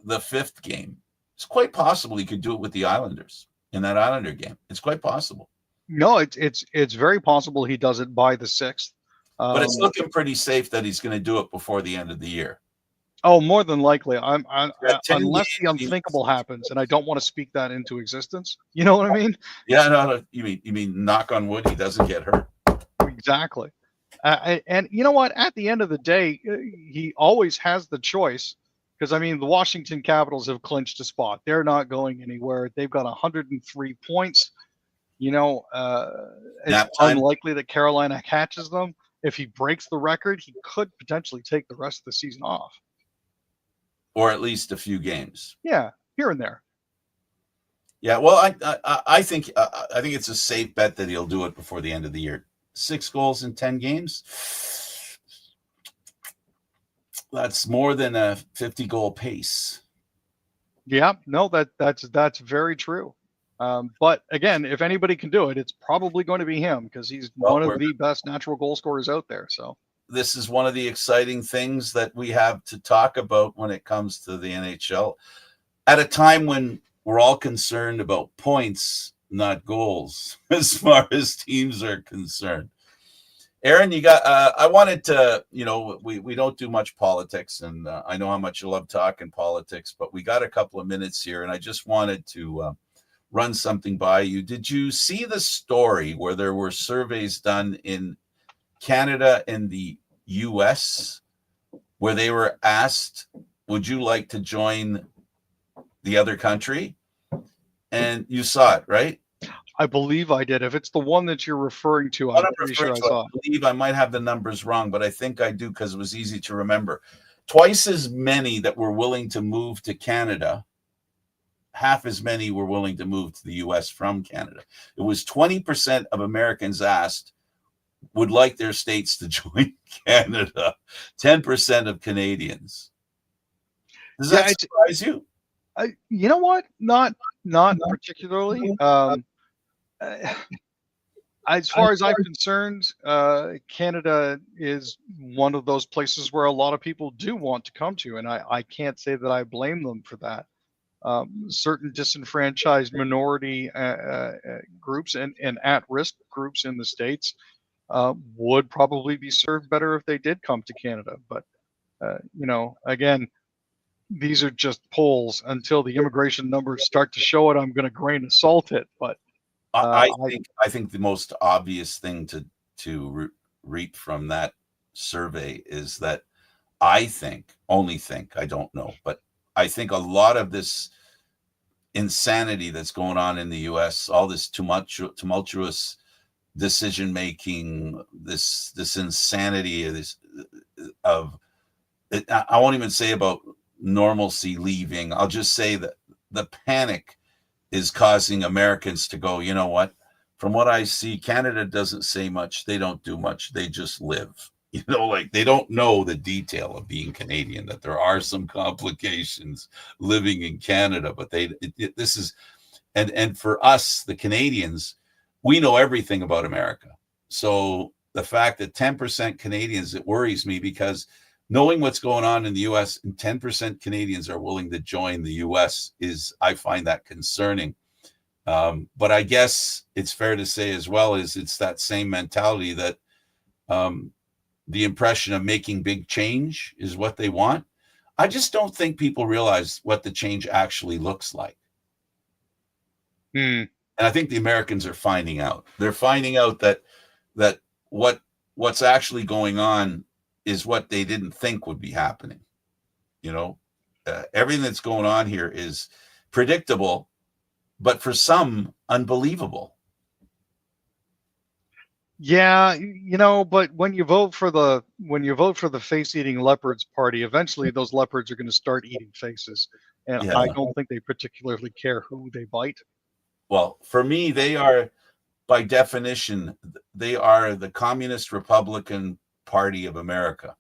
[SPEAKER 1] the 5th game. It's quite possible he could do it with the Islanders in that Islander game. It's quite possible.
[SPEAKER 2] No, it's very possible he does it by the 6th.
[SPEAKER 1] But it's looking pretty safe that he's going to do it before the end of the year.
[SPEAKER 2] Oh, more than likely. Unless the unthinkable happens, and I don't want to speak that into existence. You know what I mean?
[SPEAKER 1] Yeah, no. You mean knock on wood, he doesn't get hurt.
[SPEAKER 2] Exactly. And you know what? At the end of the day, he always has the choice. Because, the Washington Capitals have clinched a spot. They're not going anywhere. They've got 103 points. It's unlikely that Carolina catches them. If he breaks the record, he could potentially take the rest of the season off.
[SPEAKER 1] Or at least a few games.
[SPEAKER 2] Yeah, here and there.
[SPEAKER 1] Yeah, well, I think it's a safe bet that he'll do it before the end of the year. 6 goals in 10 games. That's more than a 50-goal pace.
[SPEAKER 2] Yeah, no, that's very true. But again, if anybody can do it, it's probably going to be him because he's one of the best natural goal scorers out there. So
[SPEAKER 1] this is one of the exciting things that we have to talk about when it comes to the NHL at a time when we're all concerned about points, not goals, as far as teams are concerned. Aaron, I wanted to, we don't do much politics, and I know how much you love talking politics, but we got a couple of minutes here, and I just wanted to run something by you. Did you see the story where there were surveys done in Canada and the US where they were asked, would you like to join the other country? And you saw it, right?
[SPEAKER 2] I believe I did. If it's the one that you're referring to, I'm pretty sure I saw it.
[SPEAKER 1] I believe I might have the numbers wrong, but I think I do because it was easy to remember. Twice as many that were willing to move to Canada, half as many were willing to move to the U.S. from Canada. It was 20% of Americans asked would like their states to join Canada, 10% of Canadians. Does that surprise you?
[SPEAKER 2] You know what? Not particularly. As far as I'm concerned, Canada is one of those places where a lot of people do want to come to, and I can't say that I blame them for that. Certain disenfranchised minority groups and at-risk groups in the States would probably be served better if they did come to Canada. But, again, these are just polls. Until the immigration numbers start to show it, I'm going to grain of salt it. But
[SPEAKER 1] I think the most obvious thing to reap from that survey is that I don't know, but I think a lot of this insanity that's going on in the U.S., all this tumultuous decision making, this insanity of I won't even say about normalcy leaving. I'll just say that the panic is causing Americans to go, you know what? From what I see, Canada doesn't say much. They don't do much. They just live. Like they don't know the detail of being Canadian, that there are some complications living in Canada, but this is, and for us, the Canadians, we know everything about America. So the fact that 10% Canadians, it worries me, because knowing what's going on in the U.S. and 10% Canadians are willing to join the U.S. I find that concerning. But I guess it's fair to say as well is it's that same mentality that the impression of making big change is what they want. I just don't think people realize what the change actually looks like. And I think the Americans are finding out. They're finding out that what's actually going on is what they didn't think would be happening. Everything that's going on here is predictable, but for some, unbelievable.
[SPEAKER 2] Yeah, but when you vote for the face-eating leopards party, eventually those leopards are going to start eating faces, and yeah. I don't think they particularly care who they bite.
[SPEAKER 1] Well, for me, they are, by definition, they are the Communist Republican Party of America.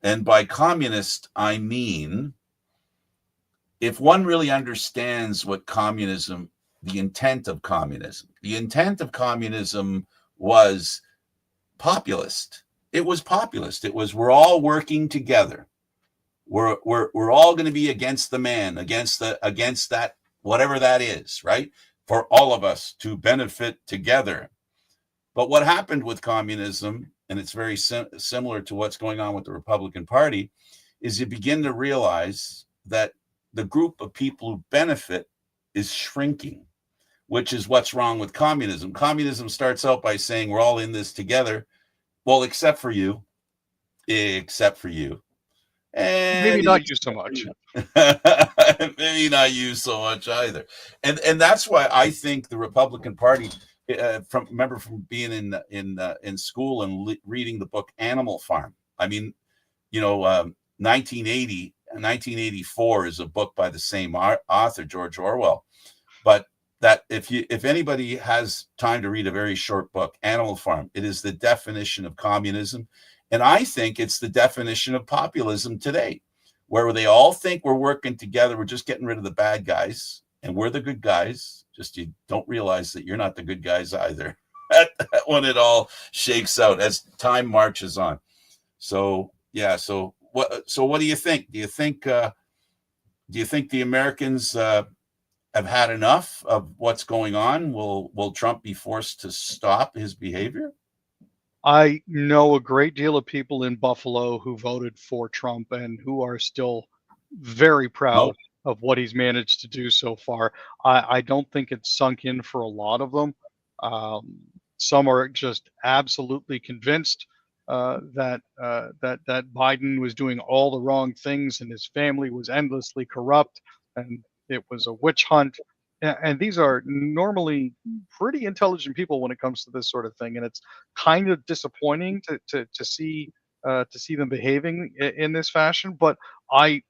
[SPEAKER 1] And by communist, I mean, if one really understands what communism, the intent of communism was populist. It was populist. It was, we're all working together. We're all going to be against the man, against that, whatever that is, right? For all of us to benefit together. But what happened with communism, and it's very similar to what's going on with the Republican Party, is you begin to realize that the group of people who benefit is shrinking, which is what's wrong with communism. Communism starts out by saying we're all in this together. Well, except for you. And
[SPEAKER 2] maybe not you so much.
[SPEAKER 1] Maybe not you so much either. And that's why I think the Republican Party, from being in school and reading the book Animal Farm. I mean, 1984 is a book by the same author, George Orwell. But that if anybody has time to read a very short book, Animal Farm, it is the definition of communism. And I think it's the definition of populism today, where they all think we're working together. We're just getting rid of the bad guys and we're the good guys. Just you don't realize that you're not the good guys either when it all shakes out as time marches on. So, yeah. So what do you think? Do you think the Americans have had enough of what's going on? Will Trump be forced to stop his behavior?
[SPEAKER 2] I know a great deal of people in Buffalo who voted for Trump and who are still very proud of what he's managed to do so far. I don't think it's sunk in for a lot of them. Some are just absolutely convinced that Biden was doing all the wrong things and his family was endlessly corrupt and it was a witch hunt. And these are normally pretty intelligent people when it comes to this sort of thing, and it's kind of disappointing to see them behaving in this fashion. But I've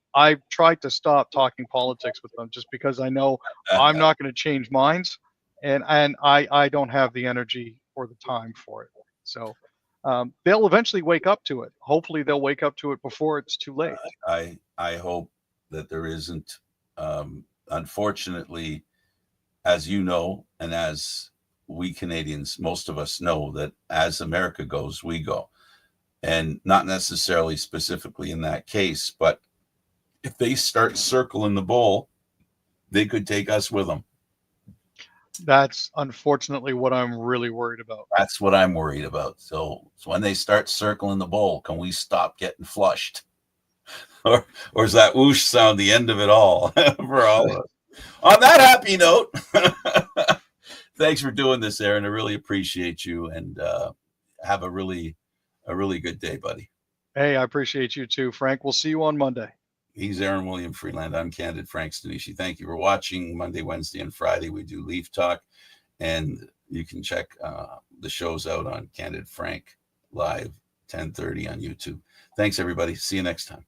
[SPEAKER 2] tried to stop talking politics with them just because I know I'm not going to change minds, and I don't have the energy or the time for it. So they'll eventually wake up to it. Hopefully, they'll wake up to it before it's too late.
[SPEAKER 1] I hope that there isn't Unfortunately, as you know, and as we Canadians, most of us know, that as America goes, we go. And not necessarily specifically in that case, but if they start circling the bowl, they could take us with them.
[SPEAKER 2] That's unfortunately what I'm really worried about.
[SPEAKER 1] That's what I'm worried about. So when they start circling the bowl, can we stop getting flushed? Or is that whoosh sound the end of it all for all of us? On that happy note, thanks for doing this, Aaron. I really appreciate you, and have a really good day, buddy.
[SPEAKER 2] Hey, I appreciate you too, Frank. We'll see you on Monday.
[SPEAKER 1] He's Aaron William Freeland. I'm Candid Frank Stanisci. Thank you for watching. Monday, Wednesday, and Friday we do Leaf Talk, and you can check the shows out on Candid Frank Live 10:30 on YouTube. Thanks, everybody. See you next time.